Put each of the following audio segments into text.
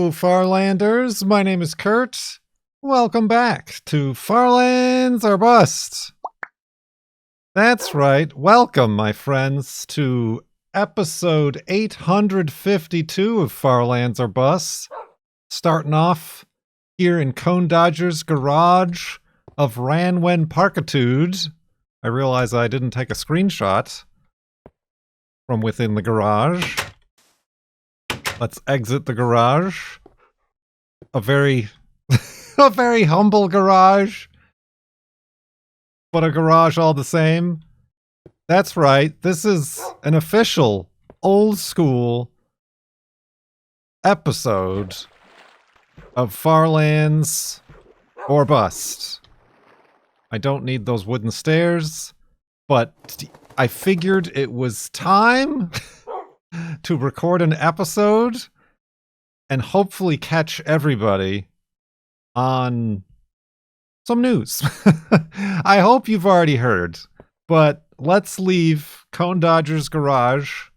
Hello, Farlanders. My name is Kurt. Welcome back to Farlands or Bust. That's right. Welcome, my friends, to episode 852 of Farlands or Bust. Starting off here in Cone Dodger's garage of Ranwen Parkitude. I realize I didn't take a screenshot from within the garage. Let's exit the garage. A very humble garage, but a garage all the same. That's right. This is an official old school episode of Farlands or Bust. I don't need those wooden stairs, but I figured it was time to record an episode and hopefully catch everybody on some news. I hope you've already heard, but let's leave Cone Dodger's garage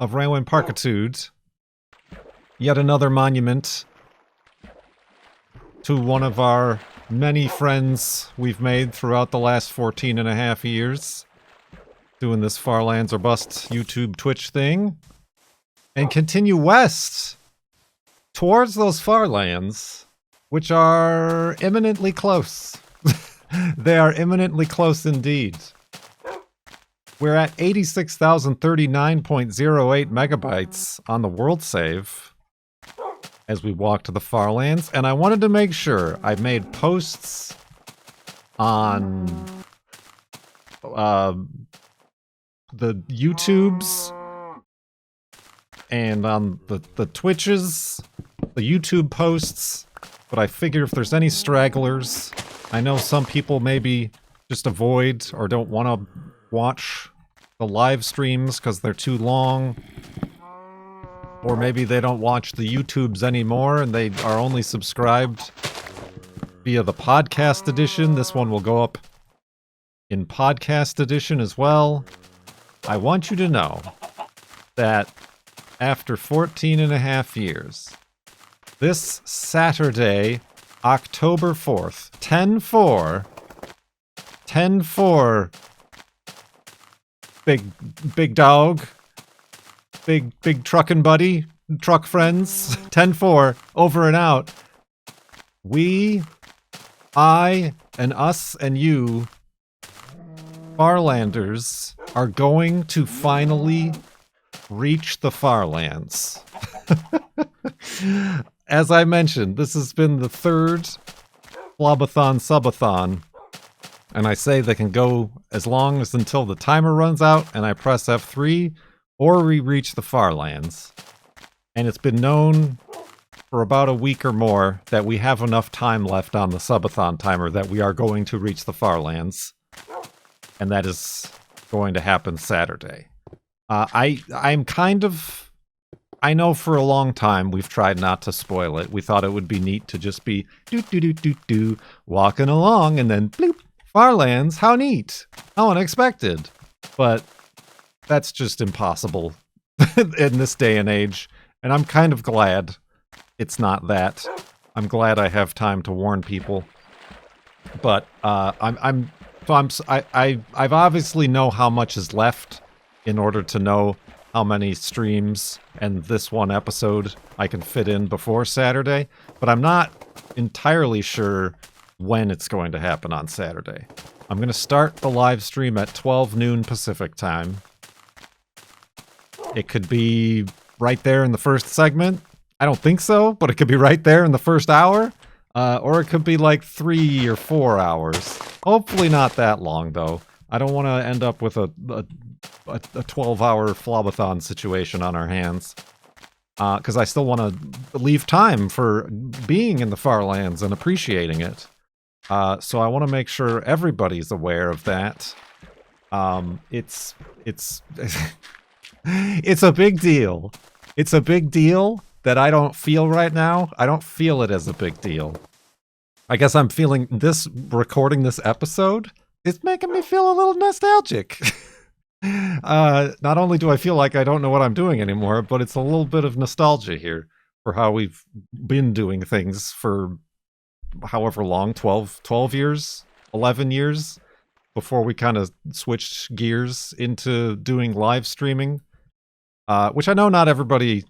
of Ranwen Parkitude, yet another monument to one of our many friends we've made throughout the last 14 and a half years doing this Farlands or Bust YouTube Twitch thing, and continue west towards those Farlands, which are imminently close. They are imminently close indeed. We're at 86,039.08 megabytes on the world save as we walk to the Farlands, and I wanted to make sure I made posts on the YouTubes and on the Twitches, the YouTube posts, but I figure if there's any stragglers, I know some people maybe just avoid or don't want to watch the live streams because they're too long, or maybe they don't watch the YouTubes anymore and they are only subscribed via the podcast edition. This one will go up in podcast edition as well. I want you to know that after 14 and a half years, this Saturday, October 4th, 10-4, big dog, big truckin' buddy, truck friends, 10-4, over and out. I, and us and you, Farlanders, are going to finally reach the Farlands. As I mentioned, this has been the third Flobathon Subathon, and I say they can go as long as until the timer runs out and I press F3, or we reach the Farlands. And it's been known for about a week or more that we have enough time left on the Subathon timer that we are going to reach the Farlands, and that is going to happen Saturday. I'm kind of... I know for a long time we've tried not to spoil it. We thought it would be neat to just be walking along and then bloop, Farlands, how neat, how unexpected. But that's just impossible in this day and age, and I'm kind of glad it's not that. I'm glad I have time to warn people. But I've obviously know how much is left in order to know how many streams and this one episode I can fit in before Saturday, but I'm not entirely sure when it's going to happen on Saturday. I'm going to start the live stream at 12 noon Pacific time. It could be right there in the first segment. I don't think so, but it could be right there in the first hour, or it could be like 3 or 4 hours. Hopefully not that long, though. I don't want to end up with a 12-hour Flobathon situation on our hands, because I still want to leave time for being in the Farlands and appreciating it. So I want to make sure everybody's aware of that. It's it's a big deal. It's a big deal that I don't feel right now. I don't feel it as a big deal. I guess I'm feeling this, recording this episode, it's making me feel a little nostalgic. Not only do I feel like I don't know what I'm doing anymore, but it's a little bit of nostalgia here. for how we've been doing things for however long, 12 years, 11 years, before we kind of switched gears into doing live streaming, which I know not everybody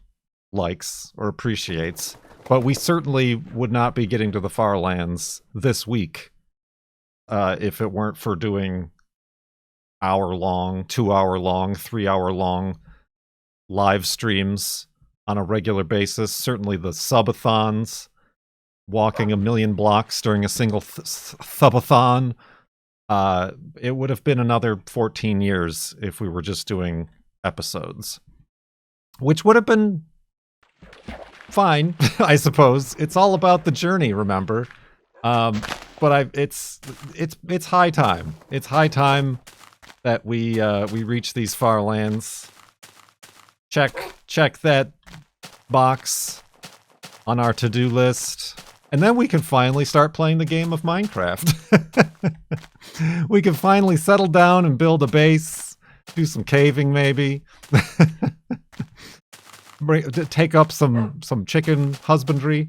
likes or appreciates, but we certainly would not be getting to the Farlands this week if it weren't for doing hour-long, 2-hour-long, 3-hour-long live streams on a regular basis. Certainly the subathons, walking a million blocks during a single subathon. It would have been another 14 years if we were just doing episodes, which would have been fine, I suppose. It's all about the journey, remember? But it's high time. It's high time that we reach these far lands. Check that box on our to-do list, and then we can finally start playing the game of Minecraft. We can finally settle down and build a base, do some caving maybe. Take up some chicken husbandry.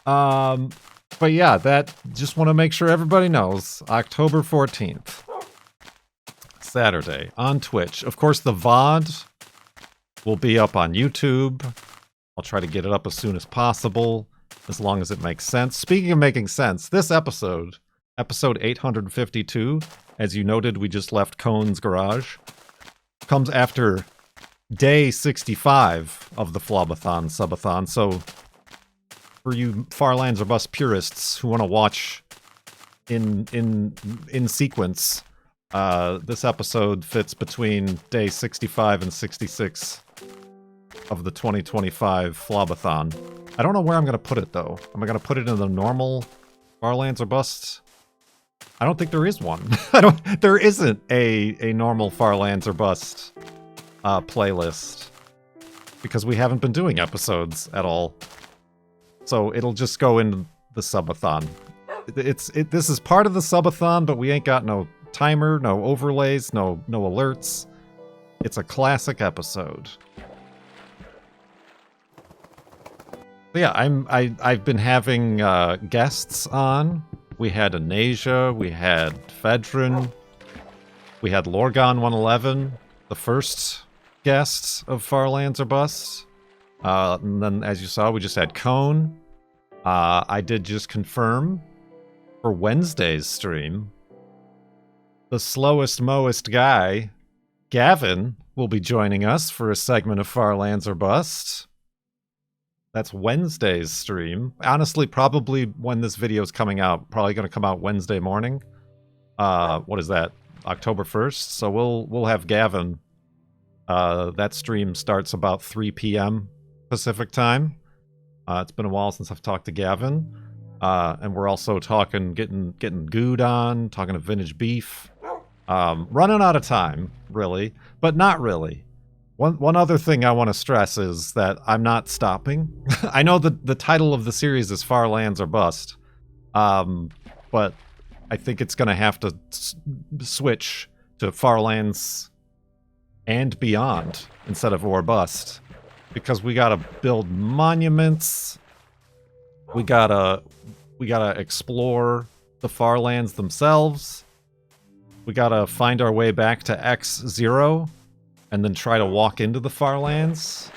But yeah, that just want to make sure everybody knows. October 14th. Saturday on Twitch. Of course, the VOD will be up on YouTube. I'll try to get it up as soon as possible, as long as it makes sense. Speaking of making sense, this episode 852, as you noted, we just left Cone's garage, comes after day 65 of the Flobathon Subathon. So for you Farlands or Bust purists who want to watch in sequence, this episode fits between day 65 and 66 of the 2025 Flobathon. I don't know where I'm going to put it, though. Am I going to put it in the normal Farlands or Bust? I don't think there is one. There isn't a normal Farlands or Bust playlist, because we haven't been doing episodes at all. So it'll just go in the subathon. This is part of the subathon, but we ain't got no timer, no overlays, no alerts. It's a classic episode. But yeah, I've been having guests on. We had Anasia, we had Fedrin, we had Lorgon 111, the first guest of Farlands or Bust. And then, as you saw, we just had Cone. I did just confirm for Wednesday's stream, the slowest, mowest guy, Gavin, will be joining us for a segment of Farlands or Bust. That's Wednesday's stream. Honestly, probably when this video is coming out, probably going to come out Wednesday morning. What is that? October 1st? So we'll have Gavin. That stream starts about 3 p.m. Pacific time. It's been a while since I've talked to Gavin. And we're also getting Good on, talking to Vintage Beef. Running out of time, really, but not really. One other thing I want to stress is that I'm not stopping. I know the title of the series is Farlands or Bust, but I think it's going to have to switch to Farlands and beyond instead of or bust, because we got to build monuments. We gotta explore the Farlands themselves. We gotta find our way back to X0 and then try to walk into the Farlands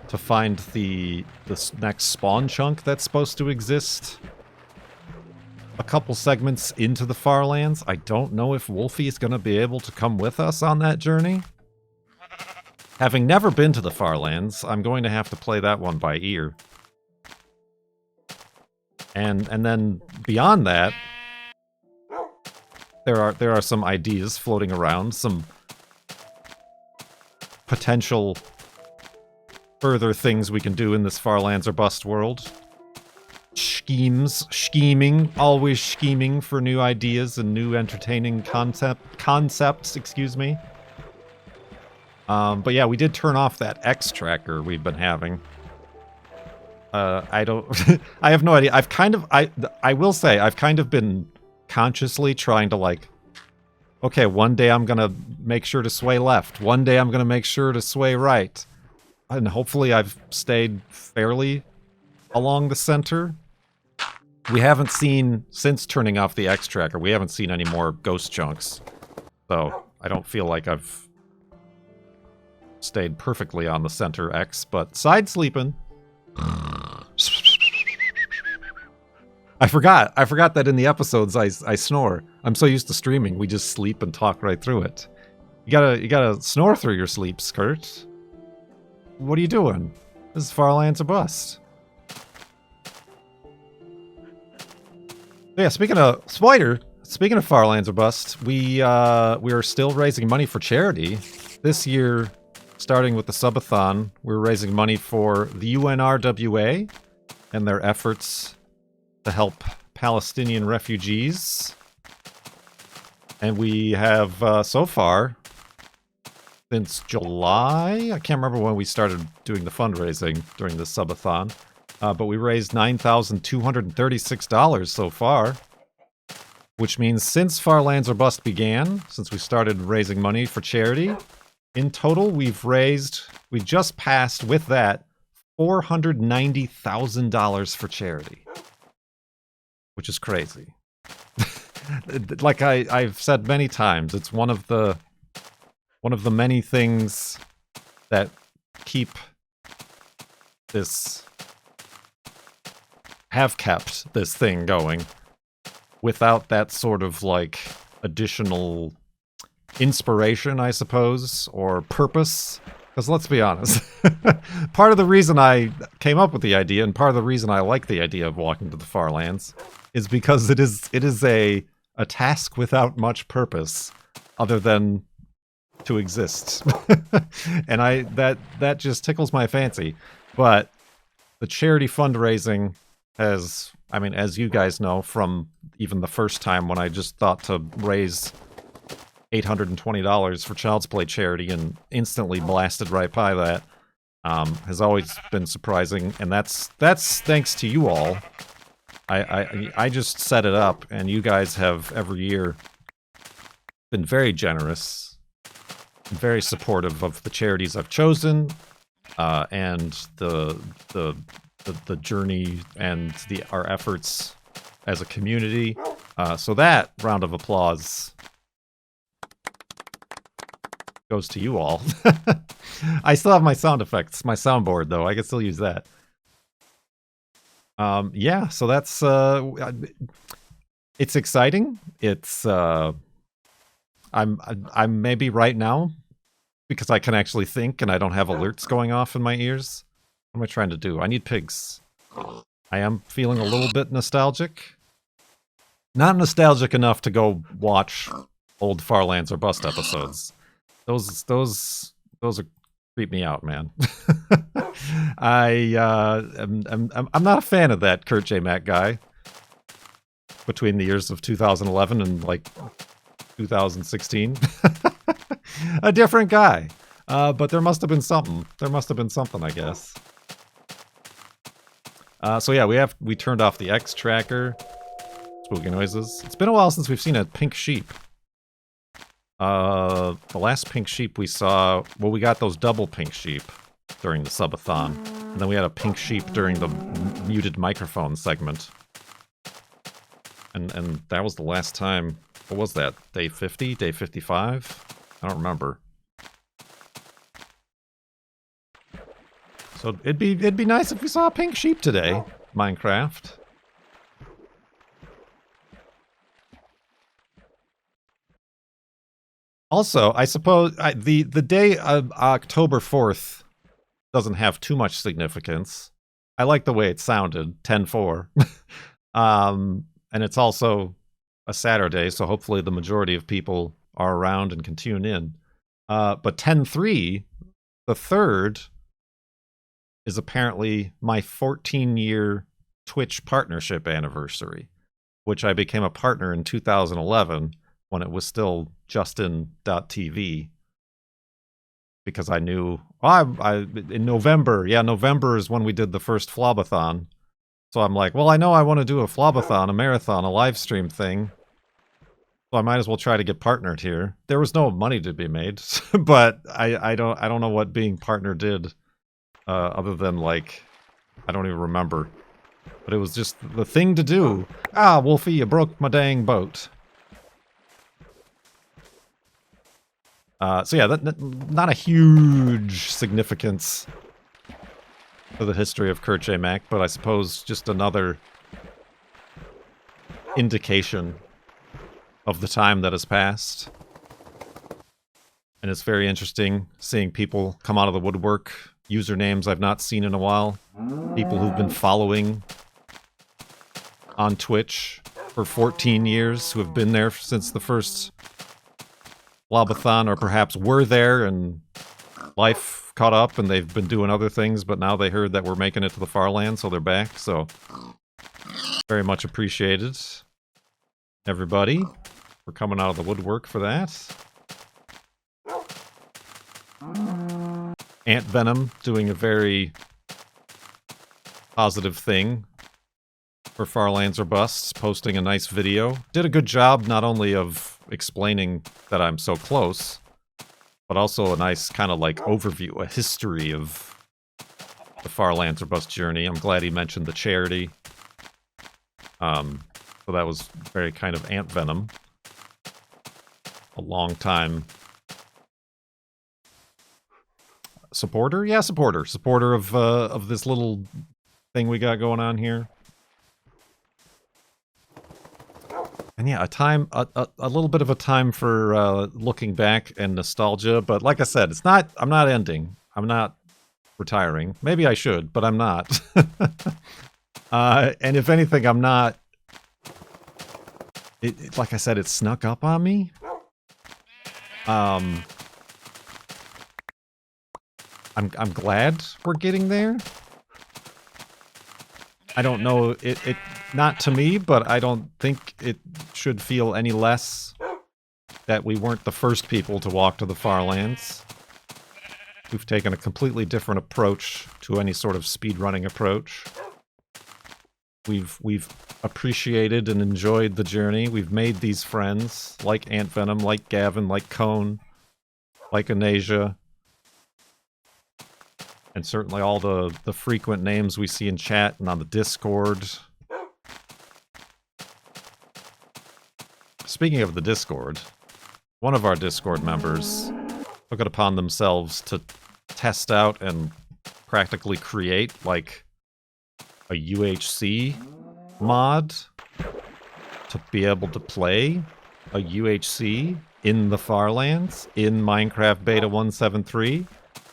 to find the next spawn chunk that's supposed to exist a couple segments into the Farlands. I don't know if Wolfie is going to be able to come with us on that journey. Having never been to the Farlands, I'm going to have to play that one by ear. And then beyond that, there are some ideas floating around, some potential further things we can do in this Farlands or Bust world. Scheming, always scheming for new ideas and new entertaining concepts, excuse me. But yeah, we did turn off that X tracker we've been having. I don't, I have no idea. I will say, I've kind of been consciously trying to like, okay, one day I'm gonna make sure to sway left. One day I'm gonna make sure to sway right. And hopefully I've stayed fairly along the center. We haven't seen, since turning off the X tracker, we haven't seen any more ghost chunks. So I don't feel like I've stayed perfectly on the center X, but side sleeping. I forgot that in the episodes I snore. I'm so used to streaming, we just sleep and talk right through it. You gotta snore through your sleeps, Kurt. What are you doing? This is Farlands or Bust. Yeah, speaking of Farlands or Bust, we are still raising money for charity. This year, starting with the subathon, we're raising money for the UNRWA and their efforts to help Palestinian refugees. And we have, so far, since July, I can't remember when we started doing the fundraising during the subathon, but we raised $9,236 so far, which means since Farlands or Bust began, since we started raising money for charity, in total we've just passed with that $490,000 for charity, which is crazy. Like I've said many times, it's one of the many things that keep this, have kept this thing going without that sort of like additional inspiration, I suppose, or purpose. Because let's be honest, part of the reason I came up with the idea, and part of the reason I like the idea of walking to the Farlands, is because it is a task without much purpose other than to exist. And that just tickles my fancy. But the charity fundraising has, I mean, as you guys know from even the first time when I just thought to raise $820 for Child's Play charity and instantly blasted right by that, has always been surprising, and that's thanks to you all. I just set it up, and you guys have every year been very generous, and very supportive of the charities I've chosen, and the journey and our efforts as a community. So that round of applause goes to you all. I still have my sound effects, my soundboard though. I can still use that. Yeah, so that's it's exciting. It's I'm maybe right now, because I can actually think and I don't have alerts going off in my ears. What am I trying to do? I need pigs. I am feeling a little bit nostalgic. Not nostalgic enough to go watch old Farlands or Bust episodes. Those are creep me out, man. I'm not a fan of that Kurt J. Mack guy. Between the years of 2011 and like 2016, a different guy. But there must have been something. There must have been something, I guess. So yeah, we turned off the X tracker. Spooky noises. It's been a while since we've seen a pink sheep. The last pink sheep we saw, well, we got those double pink sheep during the subathon, and then we had a pink sheep during the muted microphone segment. And that was the last time. What was that? Day 50? Day 55? I don't remember. So it'd be nice if we saw a pink sheep today, Minecraft. Also, I suppose the day of October 4th doesn't have too much significance. I like the way it sounded, 10-4. And it's also a Saturday, so hopefully the majority of people are around and can tune in. But 10-3, the 3rd, is apparently my 14-year Twitch partnership anniversary, which I became a partner in 2011 when it was still Justin.tv. Because I knew, in November, yeah, November is when we did the first Flobathon. So I'm like, well, I know I want to do a Flobathon, a marathon, a live stream thing. So I might as well try to get partnered here. There was no money to be made, but I don't know what being partner did, other than like, I don't even remember. But it was just the thing to do. Ah, Wolfie, you broke my dang boat. So yeah, not a huge significance for the history of Kirche Mac, but I suppose just another indication of the time that has passed. And it's very interesting seeing people come out of the woodwork, usernames I've not seen in a while, people who've been following on Twitch for 14 years, who have been there since the first Lobathon, or perhaps were there and life caught up and they've been doing other things, but now they heard that we're making it to the Farlands, so they're back. So very much appreciated, everybody, for coming out of the woodwork for that. Ant Venom doing a very positive thing for Farlands or Busts, posting a nice video. Did a good job not only of explaining that I'm so close, but also a nice kind of like overview, a history of the Farlands or Bust journey. I'm glad he mentioned the charity. So that was very kind of Ant Venom. A long time supporter? Yeah, supporter. Supporter of this little thing we got going on here. And yeah, a little bit of a time for looking back and nostalgia. But like I said, it's not. I'm not ending. I'm not retiring. Maybe I should, but I'm not. And if anything, I'm not. Like I said, it snuck up on me. I'm glad we're getting there. I don't know, it not to me, but I don't think it should feel any less that we weren't the first people to walk to the Farlands. We've taken a completely different approach to any sort of speedrunning approach. We've appreciated and enjoyed the journey. We've made these friends, like Ant Venom, like Gavin, like Cone, like Anasia. And certainly all the frequent names we see in chat and on the Discord. Speaking of the Discord, one of our Discord members took it upon themselves to test out and practically create, like, a UHC mod to be able to play a UHC in the Farlands in Minecraft Beta 1.7.3.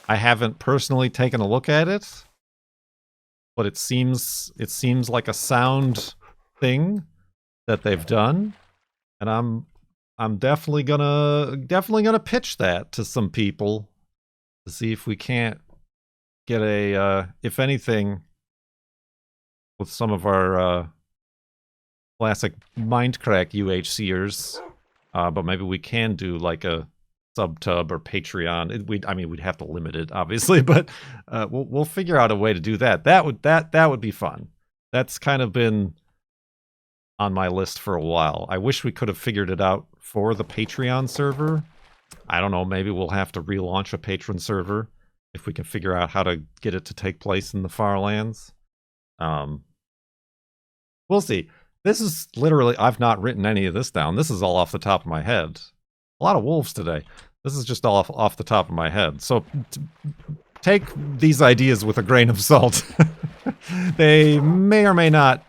I haven't personally taken a look at it, but it seems like a sound thing that they've done, and I'm definitely gonna pitch that to some people to see if we can't get a if anything, with some of our classic Mindcrack UHCers, but maybe we can do like a Subtub or Patreon. I mean, we'd have to limit it, obviously, but we'll figure out a way to do that. That would be fun. That's kind of been on my list for a while. I wish we could have figured it out for the Patreon server. I don't know, maybe we'll have to relaunch a patron server if we can figure out how to get it to take place in the Farlands. We'll see. This is literally, I've not written any of this down. This is all off the top of my head. A lot of wolves today. This is just all off the top of my head. So take these ideas with a grain of salt. They may or may not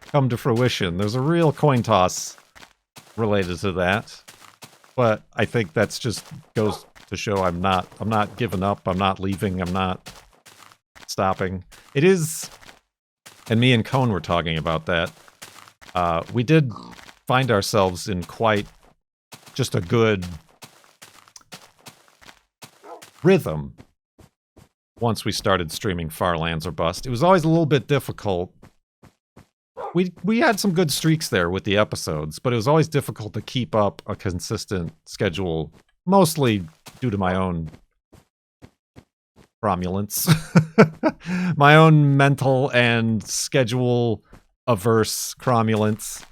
come to fruition. There's a real coin toss related to that. But I think that's just goes to show I'm not giving up. I'm not leaving. I'm not stopping. It is, and me and Cone were talking about that. We did find ourselves in quite just a good rhythm once we started streaming Farlands or Bust. It was always a little bit difficult. We had some good streaks there with the episodes, but it was always difficult to keep up a consistent schedule, mostly due to my own cromulence. My own mental and schedule averse cromulence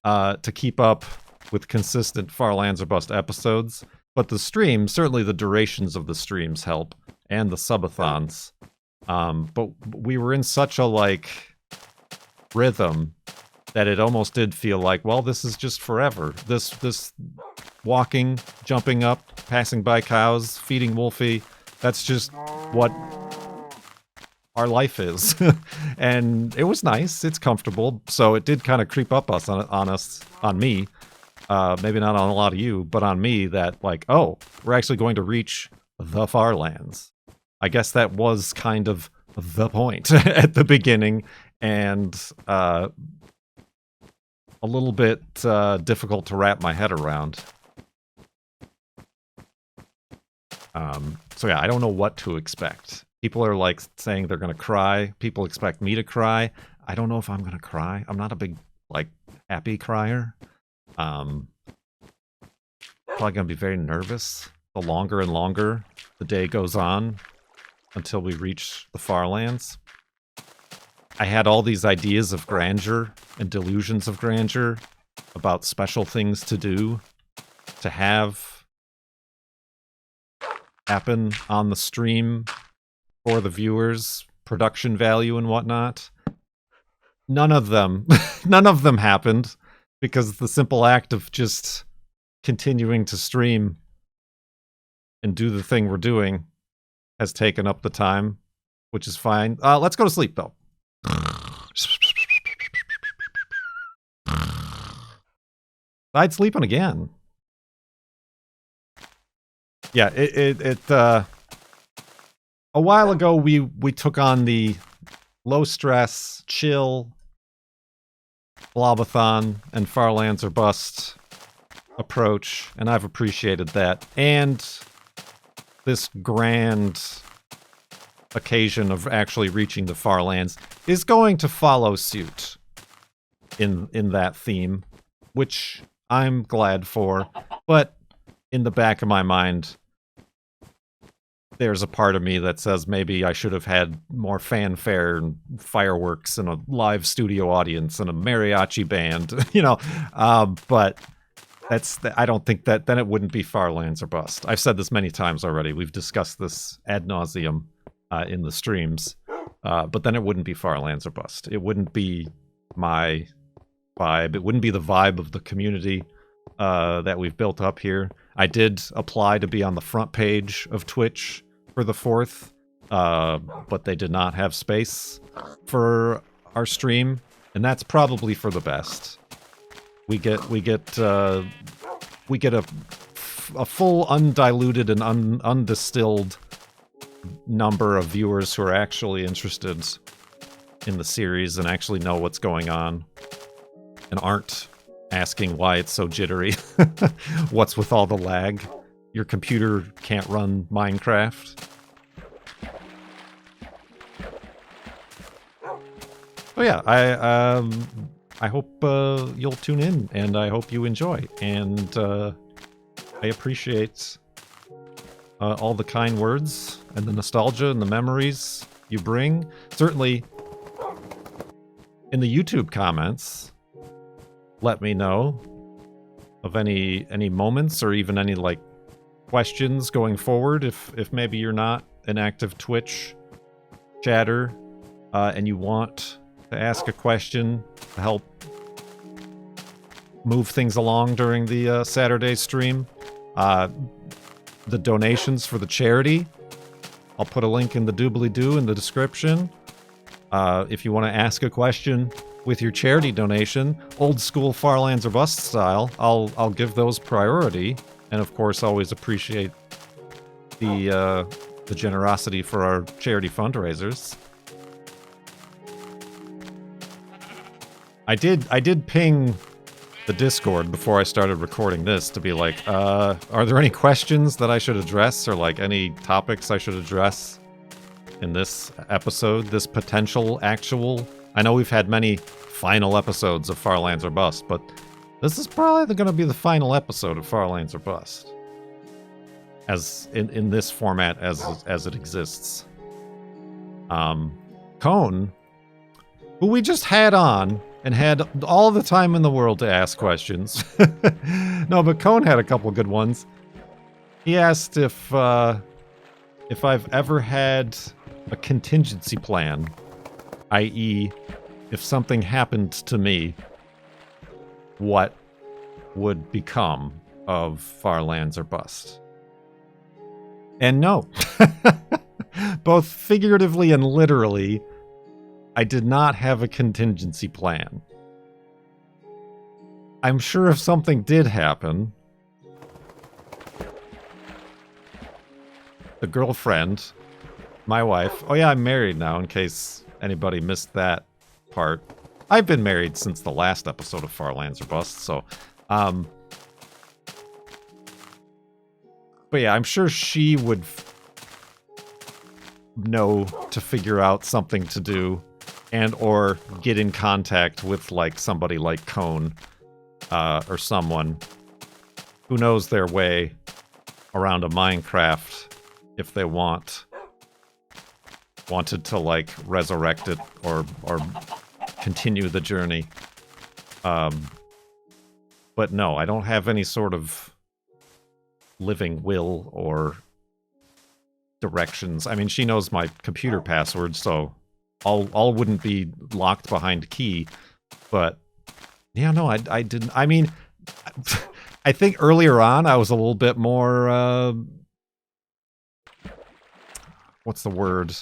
to keep up with consistent Farlands or Bust episodes. But the streams, certainly the durations of the streams help, and the subathons. But we were in such a, like, rhythm that it almost did feel like, well, this is just forever. This walking, jumping up, passing by cows, feeding Wolfie, that's just what our life is. And it was nice, it's comfortable, so it did kind of creep up on me. Maybe not on a lot of you, but on me, that like, oh, we're actually going to reach the Farlands. I guess that was kind of the point at the beginning, and a little bit difficult to wrap my head around. So yeah, I don't know what to expect. People are like saying they're gonna cry. People expect me to cry. I don't know if I'm gonna cry. I'm not a big, like, happy crier. Probably gonna be very nervous the longer and longer the day goes on until we reach the Farlands. I had all these ideas of grandeur and delusions of grandeur about special things to do, to have happen on the stream for the viewers, production value and whatnot. None of them, none of them happened, because the simple act of just continuing to stream and do the thing we're doing has taken up the time, which is fine. Let's go to sleep, though. I'd sleeping again. Yeah, a while ago we took on the low stress, chill, Blobathon and Farlands or Bust approach, and I've appreciated that. And this grand occasion of actually reaching the Farlands is going to follow suit in that theme, which I'm glad for. But in the back of my mind, there's a part of me that says maybe I should have had more fanfare and fireworks and a live studio audience and a mariachi band, you know. But I don't think that then it wouldn't be Farlands or Bust. I've said this many times already. We've discussed this ad nauseum in the streams. But then it wouldn't be Farlands or Bust. It wouldn't be my vibe. It wouldn't be the vibe of the community that we've built up here. I did apply to be on the front page of Twitch for the 4th, but they did not have space for our stream, and that's probably for the best. We get a full undiluted and undistilled number of viewers who are actually interested in the series and actually know what's going on and aren't asking why it's so jittery. What's with all the lag? Your computer can't run Minecraft. Oh yeah, I hope you'll tune in, and I hope you enjoy. And I appreciate all the kind words and the nostalgia and the memories you bring. Certainly, in the YouTube comments, let me know of any moments or even any like questions going forward. If maybe you're not an active Twitch chatter and you want to ask a question to help move things along during the Saturday stream, the donations for the charity, I'll put a link in the doobly-doo in the description. If you want to ask a question with your charity donation, old school Farlands or Bust style, I'll give those priority, and of course always appreciate the generosity for our charity fundraisers. I did ping the Discord before I started recording this to be like, are there any questions that I should address, or like any topics I should address in this episode, this potential actual. I know we've had many final episodes of Farlands or Bust, but this is probably going to be the final episode of Farlands or Bust, as in this format as it exists. Cone, who we just had on and had all the time in the world to ask questions. No, but Cone had a couple good ones. He asked if I've ever had a contingency plan, i.e., if something happened to me, what would become of Farlands or Bust? And no, both figuratively and literally, I did not have a contingency plan. I'm sure if something did happen, the girlfriend, my wife, oh yeah, I'm married now in case anybody missed that part. I've been married since the last episode of Farlands or Bust, so, but yeah, I'm sure she would know to figure out something to do and or get in contact with like somebody like Cone or someone who knows their way around a Minecraft if they wanted to like resurrect it or continue the journey. But no, I don't have any sort of living will or directions. I mean, she knows my computer password, so all wouldn't be locked behind key. But yeah, no, I didn't. I mean, I think earlier on I was a little bit more what's the word?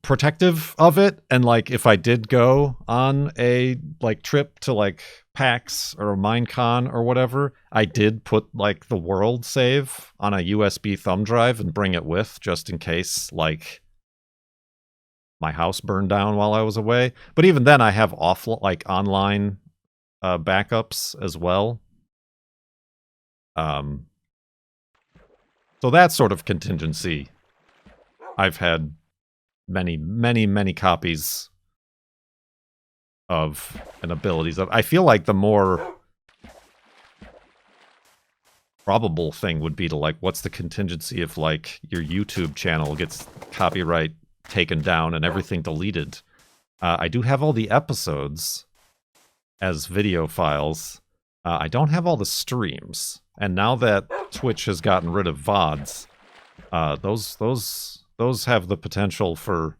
Protective of it, and like if I did go on a like trip to like PAX or Minecon or whatever, I did put like the world save on a USB thumb drive and bring it with just in case like my house burned down while I was away. But even then I have online backups as well. So that sort of contingency I've had many copies of and abilities of. I feel like the more probable thing would be to like, what's the contingency if like your YouTube channel gets copyright taken down and everything deleted? I do have all the episodes as video files. I don't have all the streams, and now that Twitch has gotten rid of VODs, those have the potential for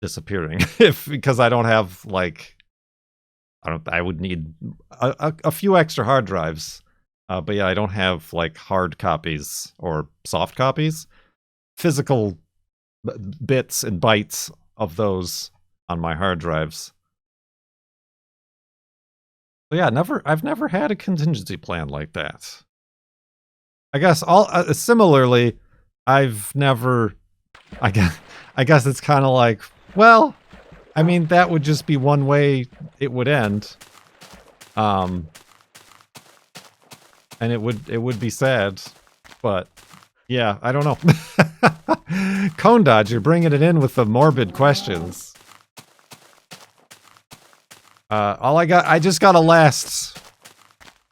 disappearing because I don't have like I would need a few extra hard drives, but yeah, I don't have like hard copies or soft copies, physical bits and bytes of those on my hard drives. So yeah, I've never had a contingency plan like that. I guess similarly, I've never. I guess it's kind of like, well, I mean, that would just be one way it would end, and it would be sad, but yeah, I don't know. Cone Dodge, you're bringing it in with the morbid questions. I just gotta last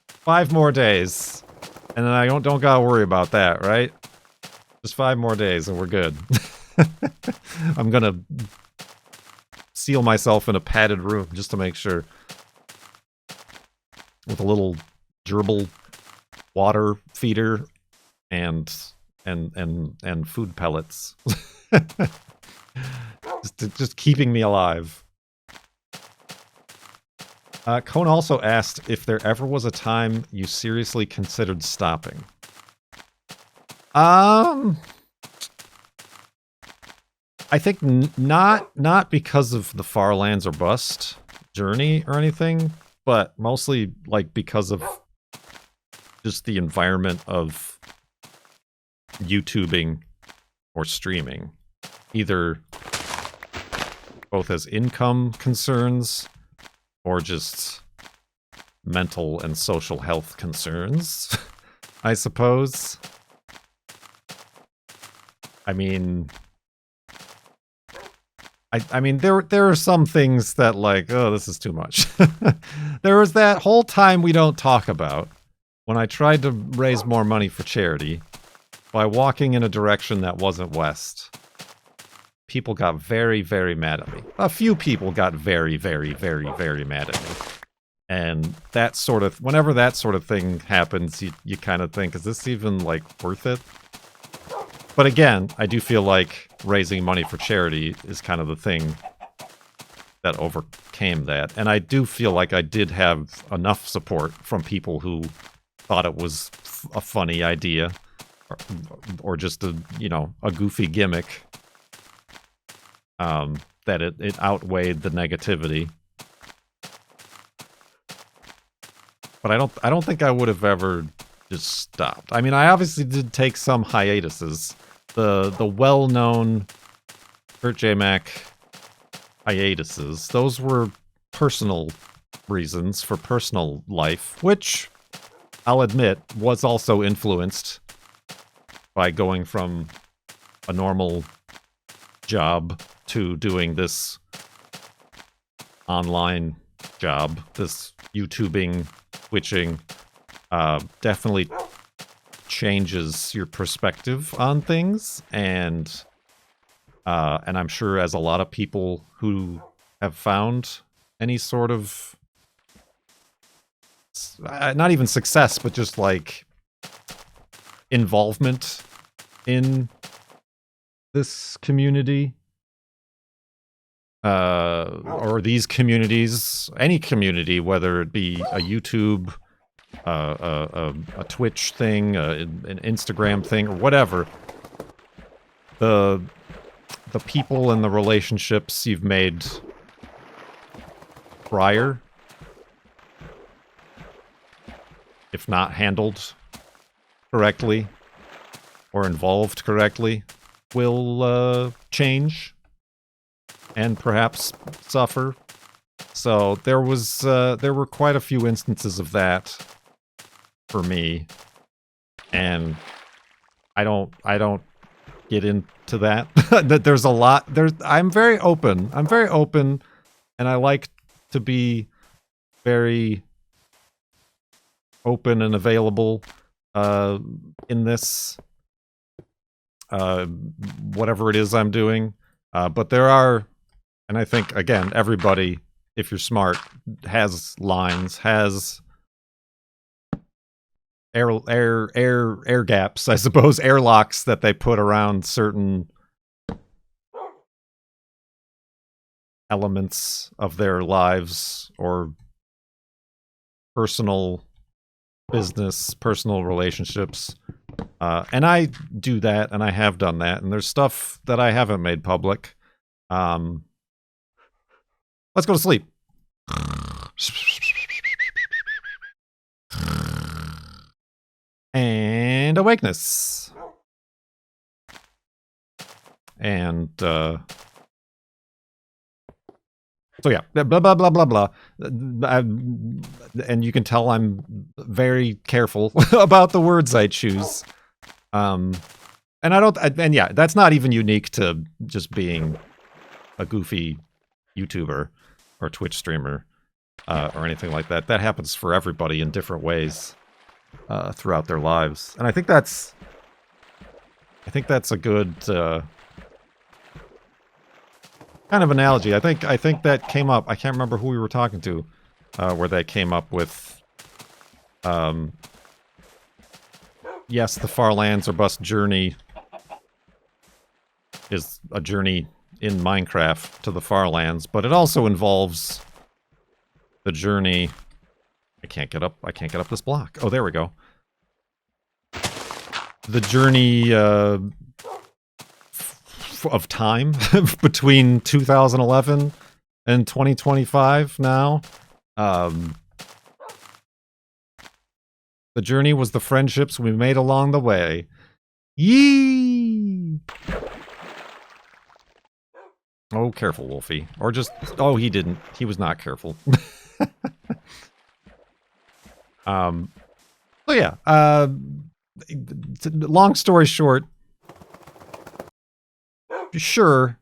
5 more days, and then I don't gotta worry about that, right? Just 5 more days and we're good. I'm gonna seal myself in a padded room just to make sure. With a little gerbil water feeder and food pellets. just keeping me alive. Cone also asked if there ever was a time you seriously considered stopping. I think not because of the Farlands or Bust journey or anything, but mostly like because of just the environment of YouTubing or streaming, either both as income concerns or just mental and social health concerns, I suppose. I mean, there are some things that like, oh, this is too much. There was that whole time we don't talk about when I tried to raise more money for charity by walking in a direction that wasn't west. People got very, very mad at me. A few people got very, very, very, very mad at me. And that sort of, whenever that sort of thing happens, you kind of think, is this even like worth it? But again, I do feel like raising money for charity is kind of the thing that overcame that. And I do feel like I did have enough support from people who thought it was a funny idea or just a, you know, a goofy gimmick, that it outweighed the negativity. But I don't think I would have ever just stopped. I mean, I obviously did take some hiatuses. The well-known Kurt J. Mac hiatuses, those were personal reasons for personal life, which I'll admit was also influenced by going from a normal job to doing this online job, this YouTubing, Twitching. Definitely changes your perspective on things, and I'm sure as a lot of people who have found any sort of not even success, but just like involvement in this community, or these communities, any community, whether it be a YouTube, a Twitch thing, an Instagram thing, or whatever, the people and the relationships you've made prior, if not handled correctly or involved correctly, will change and perhaps suffer. So there were quite a few instances of that for me, and I don't get into that. That there's a lot. I'm very open, and I like to be very open and available in this, whatever it is I'm doing. But there are, and I think, again, everybody, if you're smart, has lines, has air gaps, I suppose, airlocks that they put around certain elements of their lives or personal business, personal relationships. And I do that, and I have done that, and there's stuff that I haven't made public. Let's go to sleep. And awakeness. And, so yeah, blah, blah, blah, blah, blah. And you can tell I'm very careful about the words I choose. And yeah, that's not even unique to just being a goofy YouTuber or Twitch streamer, or anything like that. That happens for everybody in different ways throughout their lives. And I think that's a good kind of analogy. I think that came up. I can't remember who we were talking to, where they came up with, yes, the Farlands or Bust journey is a journey in Minecraft to the Farlands, but it also involves the journey. I can't get up this block. Oh, there we go. The journey of time between 2011 and 2025 now. The journey was the friendships we made along the way. Yee! Oh, careful, Wolfie. Or just... Oh, he didn't. He was not careful. So yeah. Long story short, sure,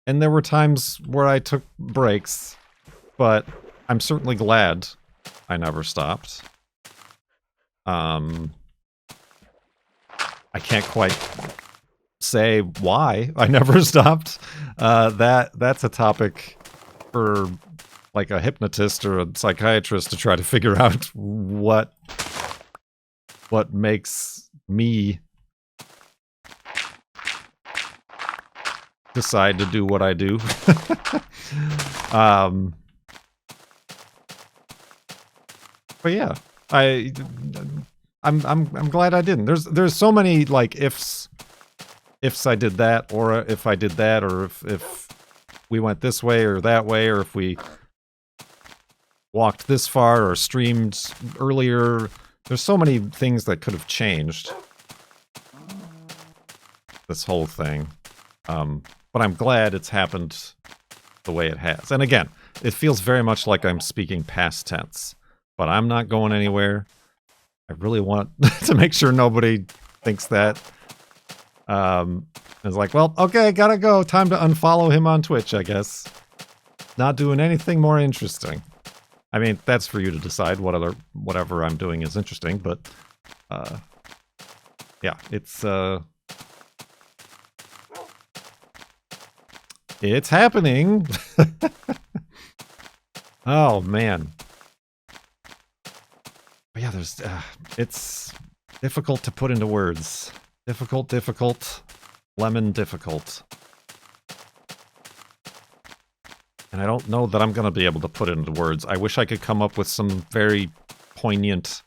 and there were times where I took breaks, but I'm certainly glad I never stopped. I can't quite say why I never stopped. That's a topic for like a hypnotist or a psychiatrist to try to figure out what makes me decide to do what I do. But yeah, I'm glad I didn't. There's so many like ifs I did that, or if I did that, or if we went this way or that way, or if we walked this far or streamed earlier. There's so many things that could have changed this whole thing. But I'm glad it's happened the way it has. And again, it feels very much like I'm speaking past tense, but I'm not going anywhere. I really want to make sure nobody thinks that. It's like, well, okay, gotta go. Time to unfollow him on Twitch, I guess. Not doing anything more interesting. I mean, that's for you to decide whatever I'm doing is interesting, but yeah, it's happening. Oh man. But yeah, it's difficult to put into words. Difficult, lemon difficult. And I don't know that I'm going to be able to put it into words. I wish I could come up with some very poignant,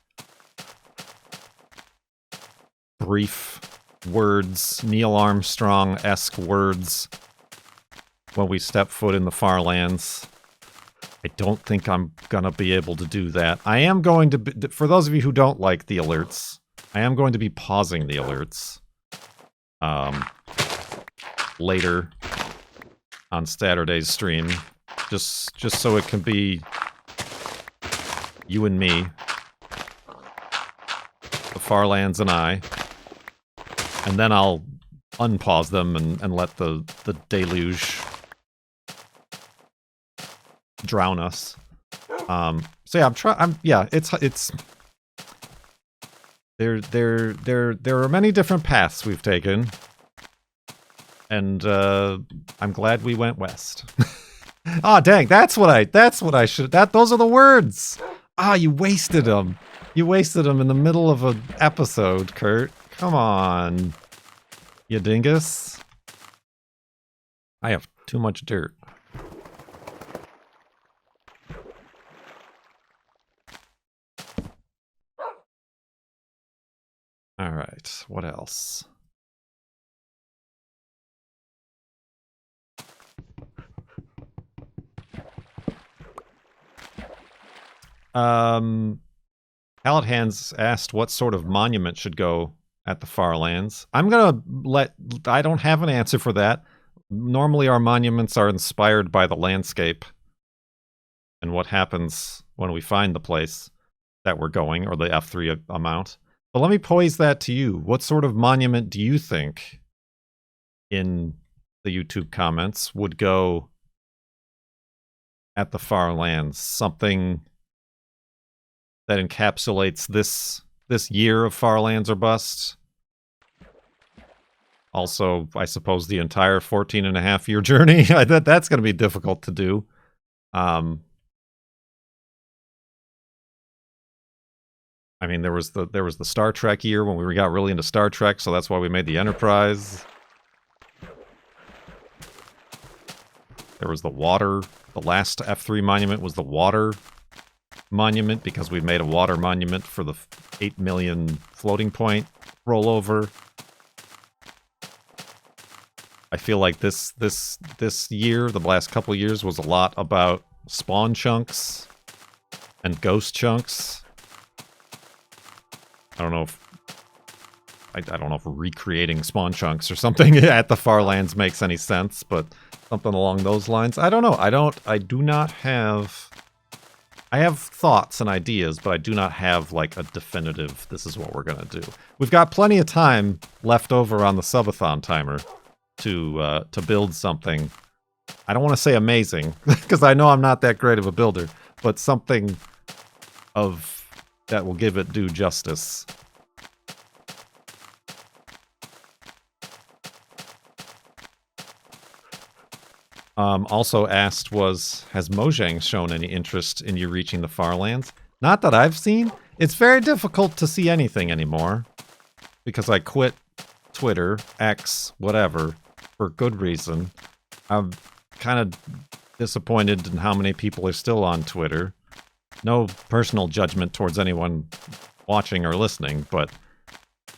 brief words, Neil Armstrong-esque words when we step foot in the farlands. I don't think I'm going to be able to do that. I am going to, for those of you who don't like the alerts, I am going to be pausing the alerts later on Saturday's stream, just so it can be you and me, the Farlands and I, and then I'll unpause them and let the deluge drown us. So yeah, it's there are many different paths we've taken, and I'm glad we went west. Ah, dang, that's what I should, those are the words. Ah, you wasted them. You wasted them in the middle of an episode, Kurt. Come on, you dingus. I have too much dirt. All right, what else? Pallet Hands asked what sort of monument should go at the Farlands. I don't have an answer for that. Normally our monuments are inspired by the landscape and what happens when we find the place that we're going, or the F3 amount. But let me pose that to you. What sort of monument do you think, in the YouTube comments, would go at the Farlands? Something that encapsulates this year of Farlands or Bust. Also, I suppose the entire 14-and-a-half-year journey. That's going to be difficult to do. I mean, there was the Star Trek year when we got really into Star Trek, so that's why we made the Enterprise. There was the water. The last F3 monument was the water monument, because we made a water monument for the 8 million floating point rollover. I feel like this year, the last couple years, was a lot about spawn chunks and ghost chunks. I don't know if recreating spawn chunks or something at the Farlands makes any sense, but something along those lines. I don't know. I have thoughts and ideas, but I do not have like a definitive, this is what we're gonna do. We've got plenty of time left over on the subathon timer to build something. I don't want to say amazing, because I know I'm not that great of a builder, but something that will give it due justice. Also asked has Mojang shown any interest in you reaching the Farlands? Not that I've seen. It's very difficult to see anything anymore, because I quit Twitter, X, whatever, for good reason. I'm kind of disappointed in how many people are still on Twitter. No personal judgment towards anyone watching or listening, but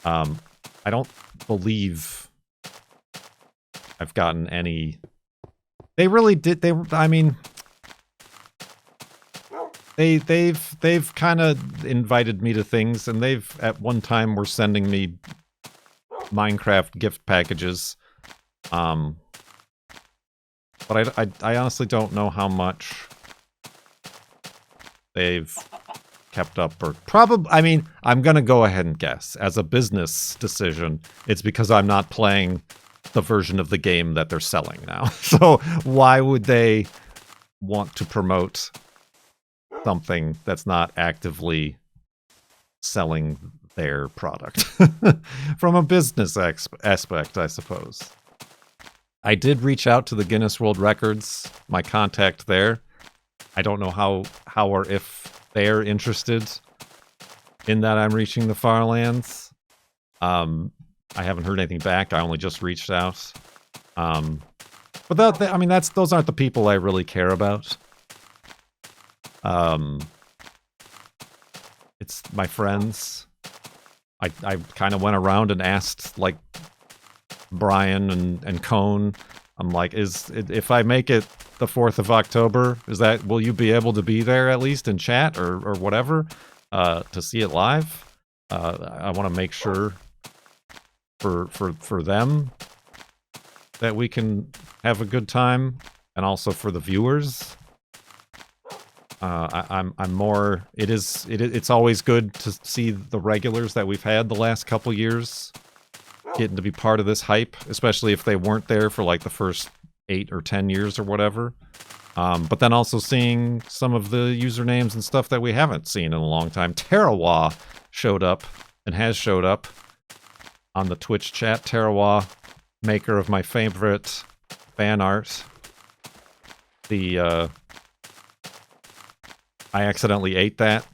I don't believe I've gotten any. They really did. I mean, they've kind of invited me to things, and they've at one time were sending me Minecraft gift packages. But I honestly don't know how much they've kept up, or probably, I mean, I'm gonna go ahead and guess, as a business decision, it's because I'm not playing the version of the game that they're selling now. So why would they want to promote something that's not actively selling their product? From a business aspect, I suppose. I did reach out to the Guinness World Records, my contact there. I don't know how or if they're interested in that I'm reaching the farlands. I haven't heard anything back. I only just reached out. But I mean, those aren't the people I really care about. It's my friends. I kind of went around and asked, like, Brian and Cone. I'm like, if I make it the 4th of October, will you be able to be there at least in chat or whatever to see it live? I want to make sure for them that we can have a good time, and also for the viewers. I'm more. It's always good to see the regulars that we've had the last couple years getting to be part of this hype, especially if they weren't there for like the first 8 or 10 years or whatever. But then also seeing some of the usernames and stuff that we haven't seen in a long time. Tarawa showed up and has showed up on the Twitch chat. Tarawa, maker of my favorite fan art. I accidentally ate that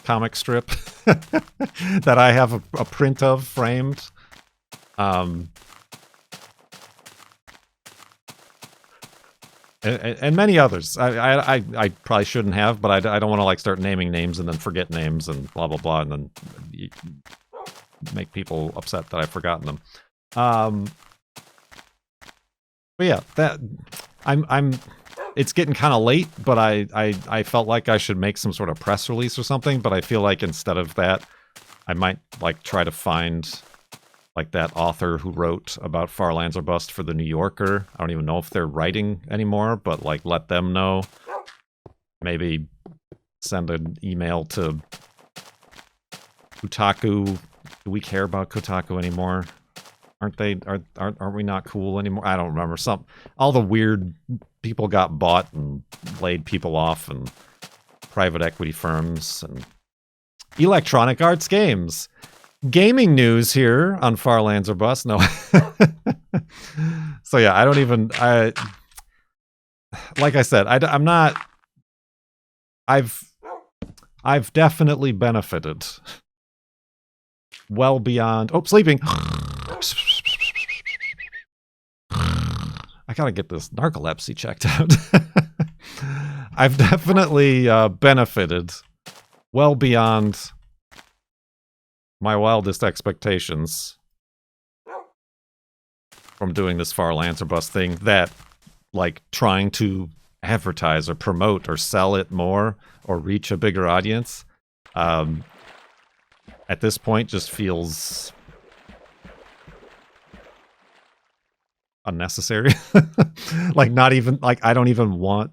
comic strip that I have a print of framed. And many others. I probably shouldn't have, but I don't want to like start naming names and then forget names and blah blah blah, and then make people upset that I've forgotten them. But yeah, that I'm. It's getting kind of late, but I felt like I should make some sort of press release or something. But I feel like instead of that, I might like try to find like that author who wrote about Farlands or Bust for the New Yorker. I don't even know if they're writing anymore, but like let them know. Maybe send an email to Kotaku. Do we care about Kotaku anymore? Aren't we not cool anymore? I don't remember. All the weird people got bought and laid people off, and private equity firms and Electronic Arts Games. Gaming news here on Farlands or Bust. No. So yeah, like I said, I'm not. I've definitely benefited well beyond. Oh, sleeping. I gotta get this narcolepsy checked out. I've definitely benefited well beyond my wildest expectations from doing this Farlands or Bust thing, that like trying to advertise or promote or sell it more or reach a bigger audience at this point just feels unnecessary. Like, not even like, I don't even want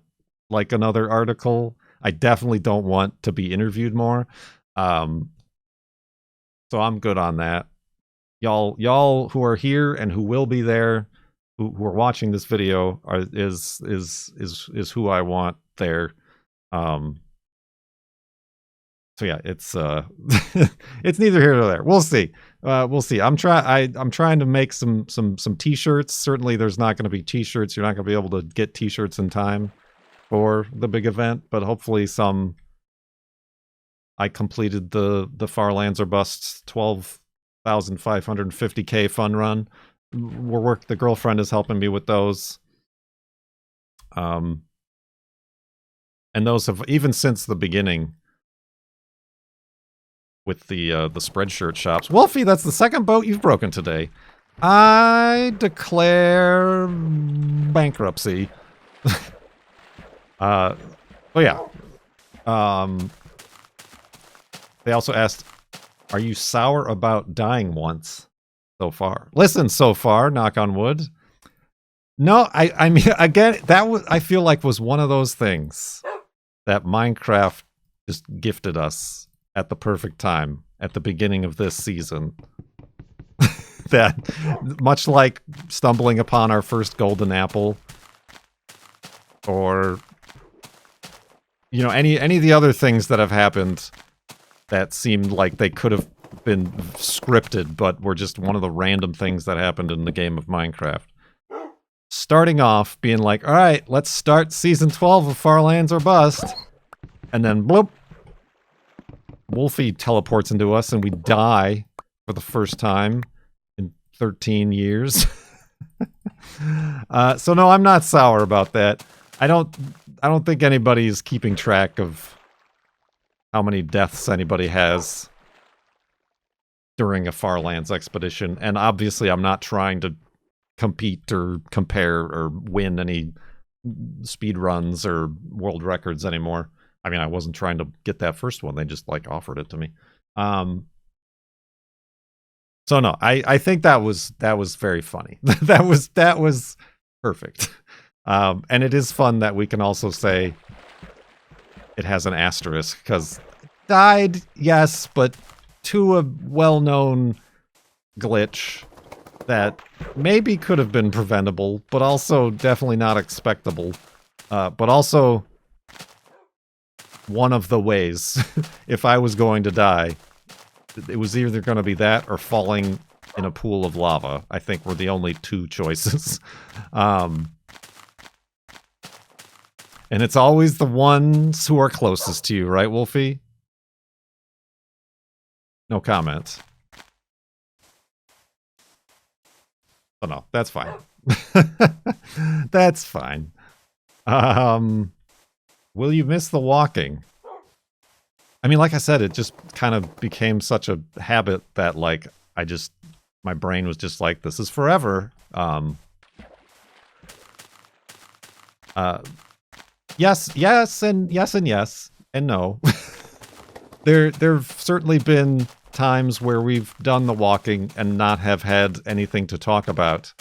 like another article. I definitely don't want to be interviewed more. So I'm good on that. Y'all who are here and who will be there, who are watching this video, is who I want there. So yeah, it's it's neither here nor there. We'll see. We'll see. I'm trying to make some t-shirts. Certainly there's not going to be t-shirts. You're not going to be able to get t-shirts in time for the big event, but hopefully some. I completed the Farlands or Bust 12,550K fun run. the girlfriend is helping me with those. And those have, even since the beginning with the Spreadshirt shops. Wolfie, that's the second boat you've broken today. I declare bankruptcy. Oh yeah. They also asked, are you sour about dying once so far? Listen, so far, knock on wood. No, I mean, again, that was, I feel like, was one of those things that Minecraft just gifted us at the perfect time at the beginning of this season. That, much like stumbling upon our first golden apple, or, you know, any of the other things that have happened that seemed like they could have been scripted, but were just one of the random things that happened in the game of Minecraft. Starting off being like, all right, let's start season 12 of Farlands or Bust. And then bloop, Wolfie teleports into us and we die for the first time in 13 years. So no, I'm not sour about that. I don't think anybody's keeping track of how many deaths anybody has during a Farlands expedition. And obviously I'm not trying to compete or compare or win any speed runs or world records anymore. I mean, I wasn't trying to get that first one. They just like offered it to me. So no, I think that was very funny. that was perfect. And it is fun that we can also say it has an asterisk, because died, yes, but to a well-known glitch that maybe could have been preventable, but also definitely not expectable. But also one of the ways, if I was going to die, it was either going to be that or falling in a pool of lava. I think were the only two choices. And it's always the ones who are closest to you, right, Wolfie? No comment. Oh no, that's fine. That's fine. Will you miss the walking? I mean, like I said, it just kind of became such a habit that, like, my brain was just like, this is forever. Yes, and no. There've certainly been times where we've done the walking and not have had anything to talk about,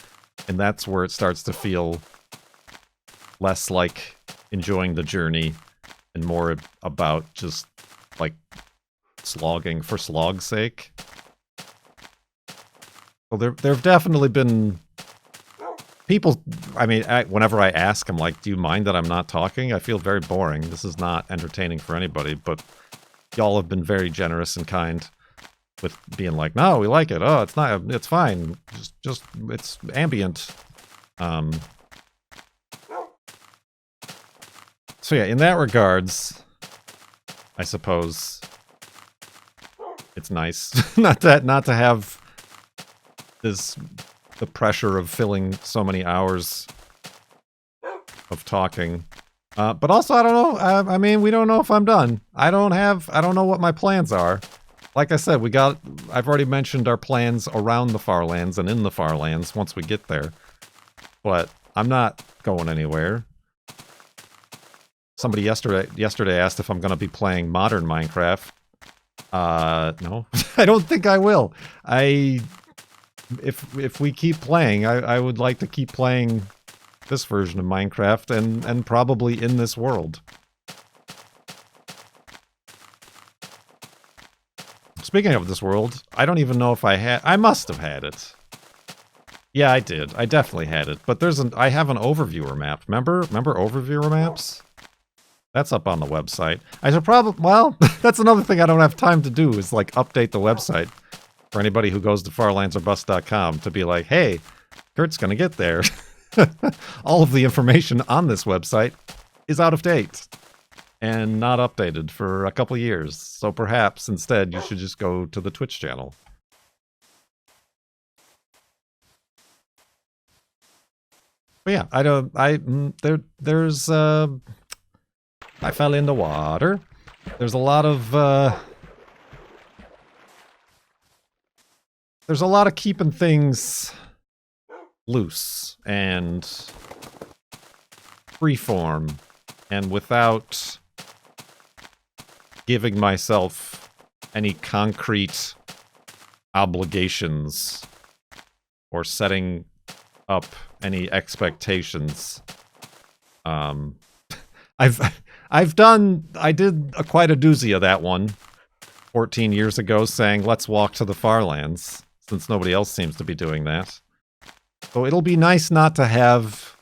and that's where it starts to feel less like enjoying the journey and more about just like slogging for slog's sake. Well, there've definitely been people. I mean, whenever I ask, I'm like, do you mind that I'm not talking? I feel very boring. This is not entertaining for anybody, but y'all have been very generous and kind with being like, no, we like it. Oh, it's not, it's fine. Just it's ambient. So yeah, in that regards, I suppose it's nice not to have the pressure of filling so many hours of talking. But also, I don't know. I mean, we don't know if I'm done. I don't know what my plans are. Like I said, I've already mentioned our plans around the Farlands and in the Farlands once we get there. But I'm not going anywhere. Somebody yesterday asked if I'm going to be playing modern Minecraft. No, I don't think I will. If we keep playing, I would like to keep playing this version of Minecraft and probably in this world. Speaking of this world, I don't even know if I must have had it. Yeah, I did. I definitely had it. But I have an overviewer map. Remember overviewer maps? That's up on the website. I should well, that's another thing I don't have time to do is like update the website for anybody who goes to farlandsorbust.com to be like, hey, Kurt's gonna get there. All of the information on this website is out of date and not updated for a couple years. So perhaps instead you should just go to the Twitch channel. But yeah, there's I fell in the water. There's a lot of keeping things loose and freeform and without giving myself any concrete obligations or setting up any expectations. I did quite a doozy of that one 14 years ago, saying let's walk to the farlands, since nobody else seems to be doing that. So it'll be nice not to have,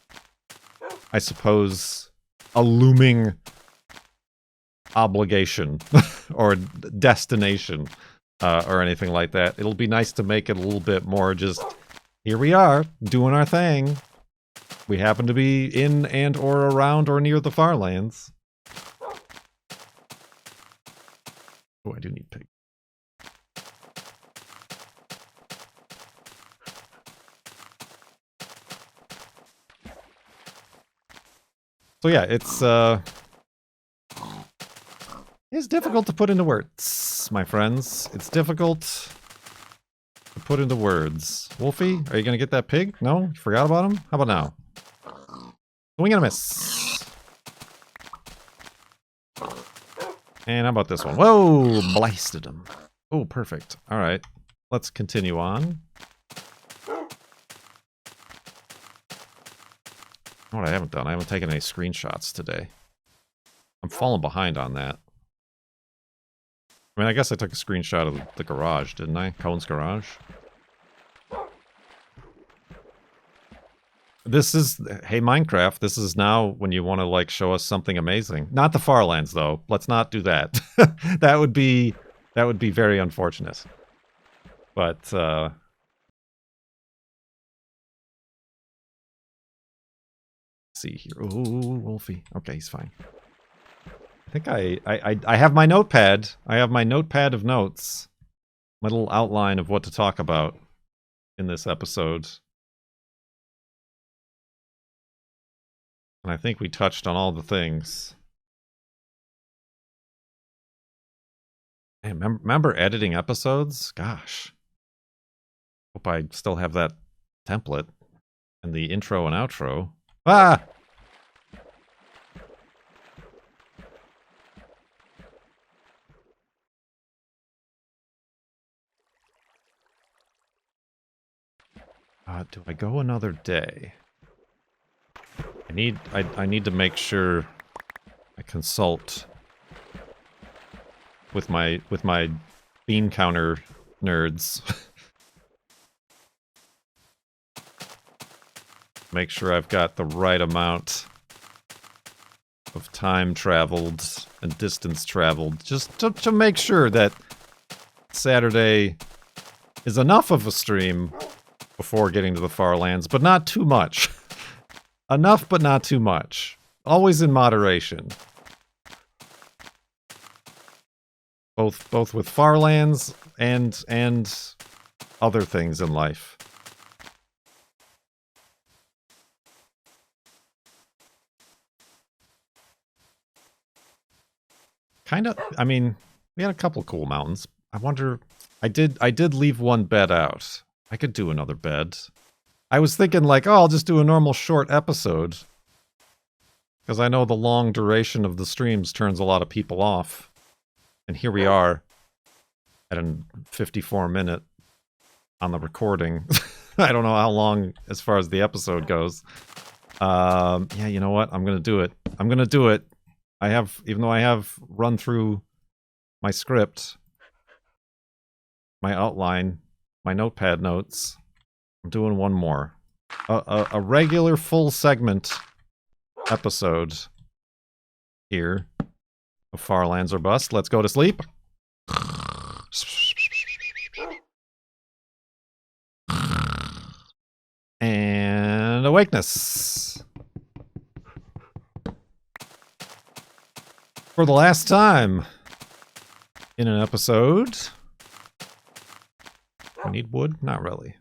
I suppose, a looming obligation or destination or anything like that. It'll be nice to make it a little bit more just, here we are, doing our thing. We happen to be in and or around or near the farlands. Oh, I do need pig. So yeah, it's difficult to put into words, my friends. It's difficult to put into words. Wolfie, are you gonna get that pig? No? You forgot about him? How about now? Swing and a miss. And how about this one? Whoa! Blasted him. Oh, perfect. Alright. Let's continue on. What I haven't done, I haven't taken any screenshots today. I'm falling behind on that. I mean, I guess I took a screenshot of the garage, didn't I? Cone's garage. This is, hey Minecraft, this is now when you want to like show us something amazing. Not the farlands though. Let's not do that. that would be very unfortunate. But see here. Oh, Wolfie. Okay, he's fine. I think I have my notepad. I have my notepad of notes. My little outline of what to talk about in this episode. And I think we touched on all the things. Hey, remember editing episodes? Gosh. Hope I still have that template. And the intro and outro. Ah! Do I go another day? I need to make sure I consult with my bean counter nerds. Make sure I've got the right amount of time traveled and distance traveled, just to make sure that Saturday is enough of a stream before getting to the farlands, but not too much. Enough, but not too much. Always in moderation. Both with farlands and other things in life. Kind of, I mean, we had a couple cool mountains. I wonder, I did leave one bed out. I could do another bed. I was thinking like, oh, I'll just do a normal short episode. Because I know the long duration of the streams turns a lot of people off. And here we are at a 54-minute on the recording. I don't know how long as far as the episode goes. Yeah, you know what? I'm going to do it. I'm going to do it. Even though I have run through my script, my outline, my notepad notes, I'm doing one more. A regular full segment episode here of Farlands or Bust. Let's go to sleep. And awakeness. For the last time in an episode. I need wood? Not really.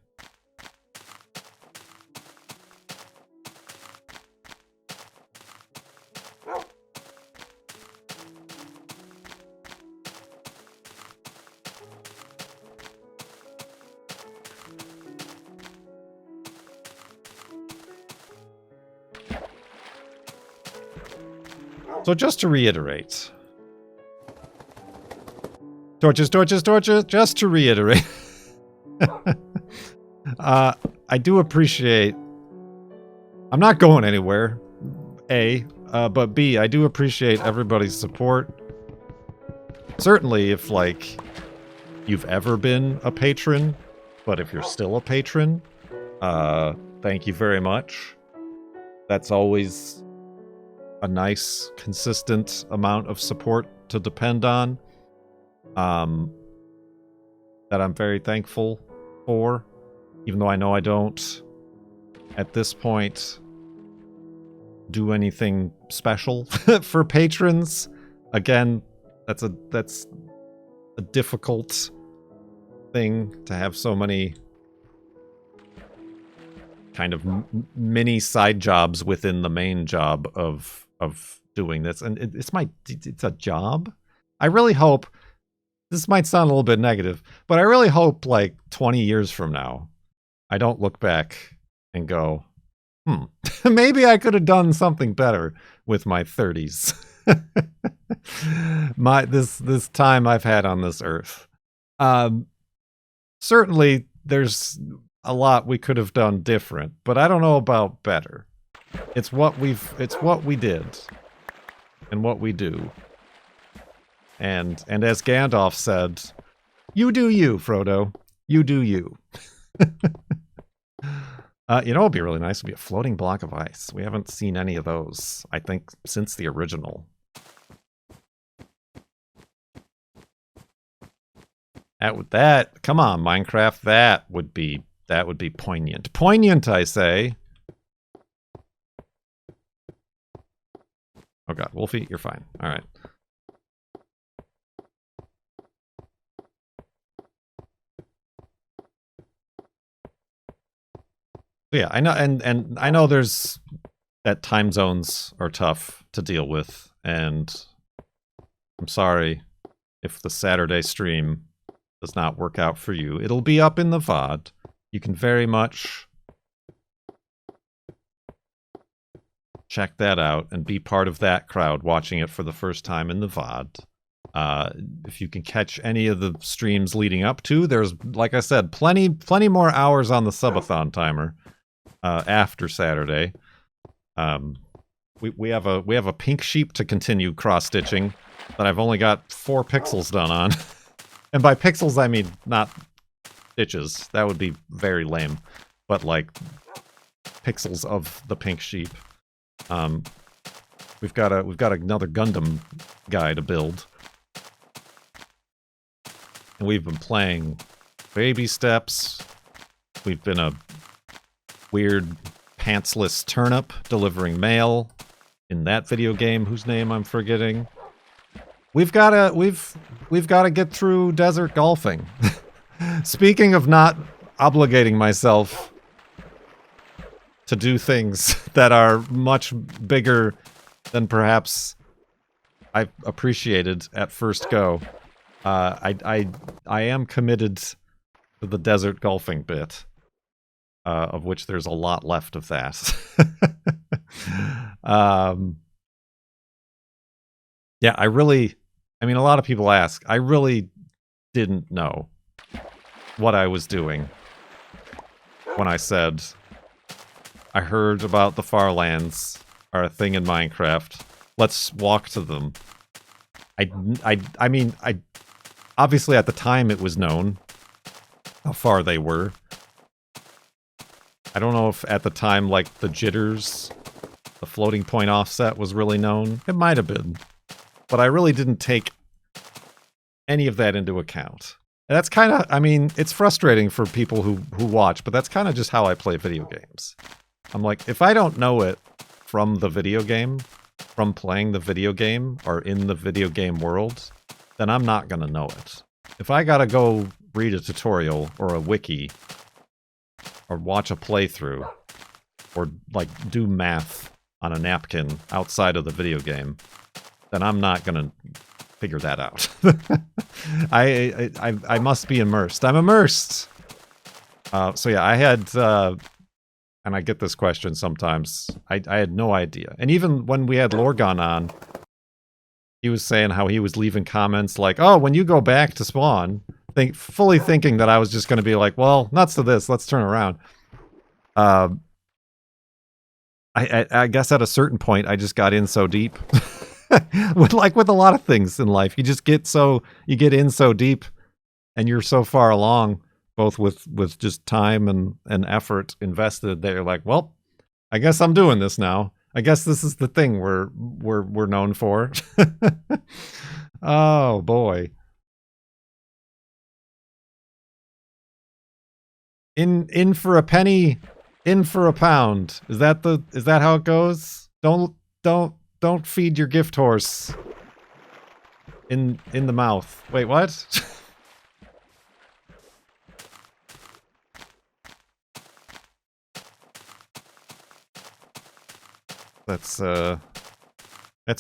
So just to reiterate. Torches, torches, torches, just to reiterate. I do appreciate... I'm not going anywhere, A, but B, I do appreciate everybody's support. Certainly if, like, you've ever been a patron, but if you're still a patron, thank you very much. That's always a nice, consistent amount of support to depend on. That I'm very thankful for, even though I know I don't, at this point, do anything special for patrons. Again, that's a difficult thing to have so many kind of mini side jobs within the main job of doing this, and it's a job. I really hope, this might sound a little bit negative, but I really hope, like, 20 years from now, I don't look back and go, maybe I could have done something better with my 30s. This time I've had on this earth. Certainly, there's a lot we could have done different, but I don't know about better. It's what we did, and what we do. And as Gandalf said, you do you, Frodo. You do you. You know what would be really nice would be a floating block of ice. We haven't seen any of those, I think, since the original. Come on, Minecraft, that would be poignant. Poignant, I say. Oh god, Wolfie, you're fine. Alright. Yeah, I know, and I know there's that time zones are tough to deal with, and I'm sorry if the Saturday stream does not work out for you. It'll be up in the VOD. You can very much check that out and be part of that crowd watching it for the first time in the VOD. If you can catch any of the streams leading up to, there's, like I said, plenty more hours on the subathon timer after Saturday. We have a pink sheep to continue cross-stitching that I've only got 4 pixels done on. And by pixels I mean not stitches. That would be very lame. But like pixels of the pink sheep. We've got another Gundam guy to build. And we've been playing baby steps. We've been a weird pantsless turnip delivering mail in that video game whose name I'm forgetting. We've gotta get through desert golfing. Speaking of not obligating myself to do things that are much bigger than perhaps I appreciated at first go. I am committed to the desert golfing bit, of which there's a lot left of that. Yeah, I mean, a lot of people ask. I really didn't know what I was doing when I said I heard about the farlands are a thing in Minecraft. Let's walk to them. I mean, obviously at the time it was known how far they were. I don't know if at the time, like, the jitters, the floating point offset was really known. It might have been. But I really didn't take any of that into account. And that's kind of, I mean, it's frustrating for people who watch, but that's kind of just how I play video games. I'm like, if I don't know it from the video game, from playing the video game, or in the video game world, then I'm not gonna know it. If I gotta go read a tutorial, or a wiki, or watch a playthrough, or, like, do math on a napkin outside of the video game, then I'm not gonna figure that out. I must be immersed. I'm immersed! So yeah, I had, and I get this question sometimes, I had no idea. And even when we had Lorgon on, he was saying how he was leaving comments like, "Oh, when you go back to spawn," fully thinking that I was just going to be like, "Well, nuts to this, let's turn around." I guess at a certain point, I just got in so deep. with a lot of things in life, you get in so deep, and you're so far along, both with just time and effort invested. That you're like, well, I guess I'm doing this now. I guess this is the thing we're known for. Oh boy. In for a penny, in for a pound. Is that how it goes? Don't feed your gift horse in the mouth. Wait, what? That's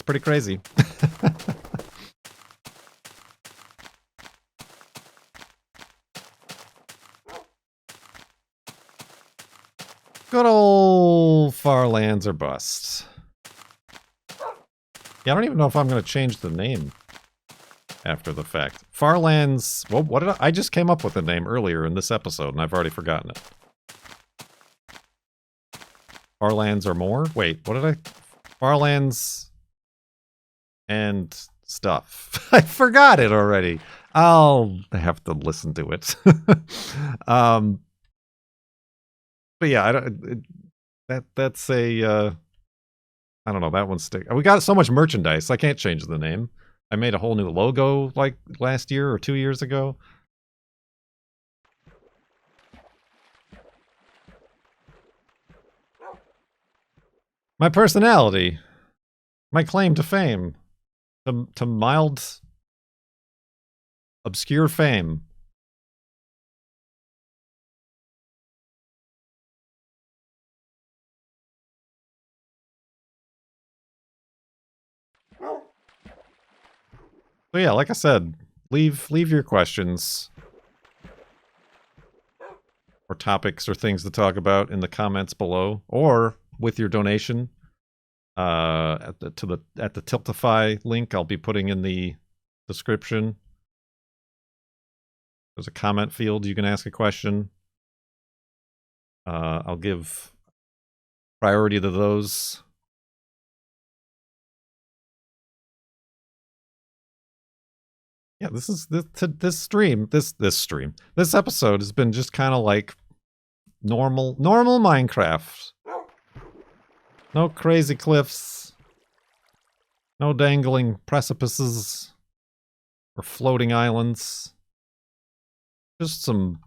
pretty crazy. Good old Farlands or bust. Yeah, I don't even know if I'm going to change the name after the fact. Farlands... Well, what did I just came up with a name earlier in this episode, and I've already forgotten it. Farlands or more? Wait, what did I... Farlands... and stuff. I forgot it already. I'll have to listen to it. But yeah, I don't... That's a... I don't know, that one's stick. We got so much merchandise, I can't change the name. I made a whole new logo like last year or 2 years ago. My personality. My claim to fame. To mild, obscure fame. So yeah, like I said, leave your questions or topics or things to talk about in the comments below, or with your donation at the Tiltify link I'll be putting in the description. There's a comment field you can ask a question. I'll give priority to those. Yeah, this episode has been just kind of like normal Minecraft. No crazy cliffs. No dangling precipices or floating islands. Just some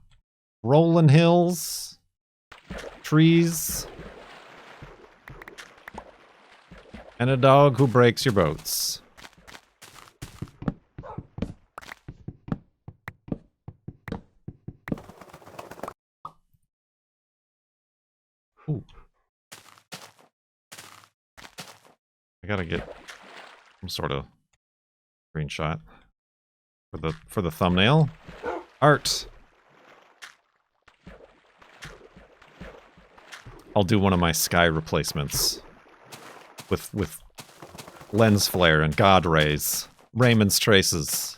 rolling hills, trees, and a dog who breaks your boats. Ooh. I gotta get some sort of screenshot for the thumbnail. Art. I'll do one of my sky replacements with lens flare and god rays, Raymond's traces,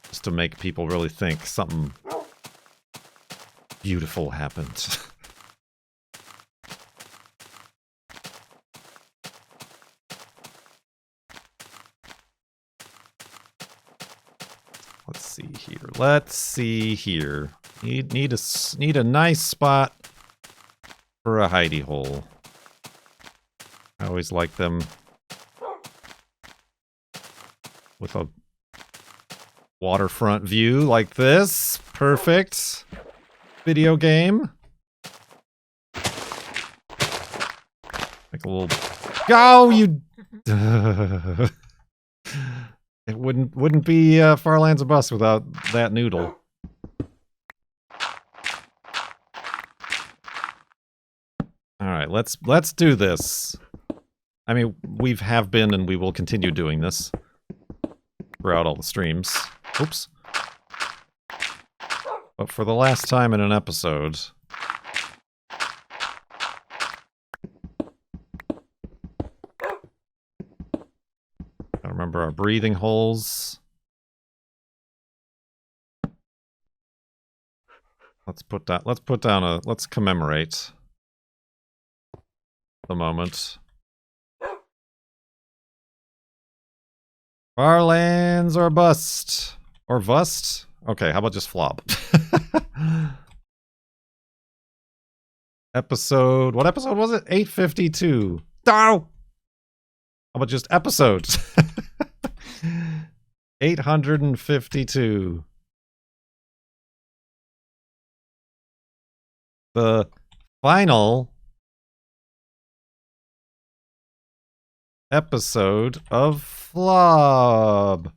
just to make people really think something beautiful happened. Let's see here. Need a nice spot for a hidey hole. I always like them with a waterfront view like this. Perfect. Video game. Like a little... Oh, you... It wouldn't be Farlands or Bust without that noodle. All right, let's do this. I mean, have been and we will continue doing this throughout all the streams. Oops. But for the last time in an episode, Remember our breathing holes. Let's commemorate the moment. Farlands or bust. Or bust? Okay, how about just flop? Episode... What episode was it? 852. Oh! How about just episode? 852. The final episode of Flob.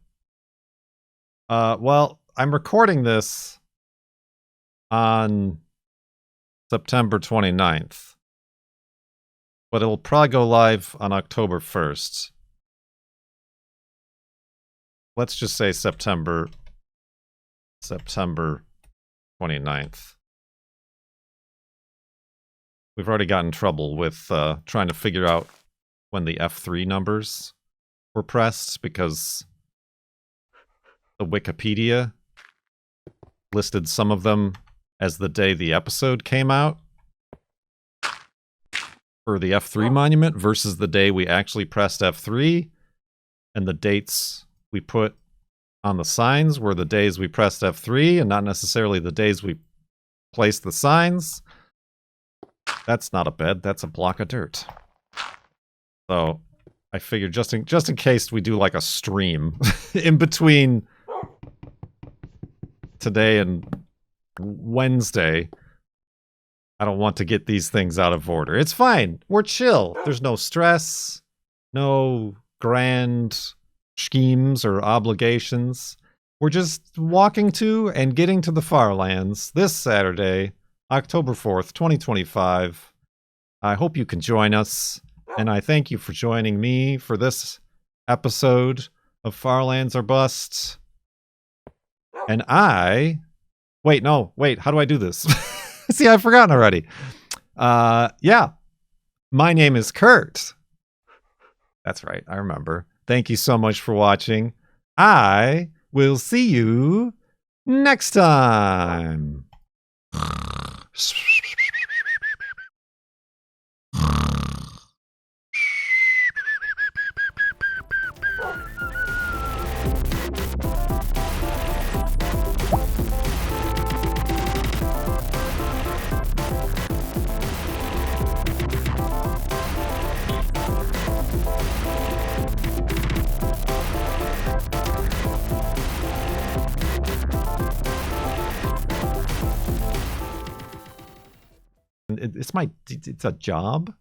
Well, I'm recording this on September 29th, but it'll probably go live on October 1st. Let's just say September 29th. We've already got in trouble with trying to figure out when the F3 numbers were pressed because the Wikipedia listed some of them as the day the episode came out for the F3 monument versus the day we actually pressed F3, and the dates we put on the signs were the days we pressed F3 and not necessarily the days we placed the signs. That's not a bed, that's a block of dirt. So I figured just in case we do like a stream in between today and Wednesday, I don't want to get these things out of order. It's fine. We're chill. There's no stress, no grand schemes or obligations. We're just walking to and getting to the Farlands this Saturday, October 4th, 2025. I hope you can join us, and I thank you for joining me for this episode of Farlands or Bust. And wait, how do I do this? See, I've forgotten already. Yeah. My name is Kurt. That's right, I remember. Thank you so much for watching. I will see you next time. It's a job.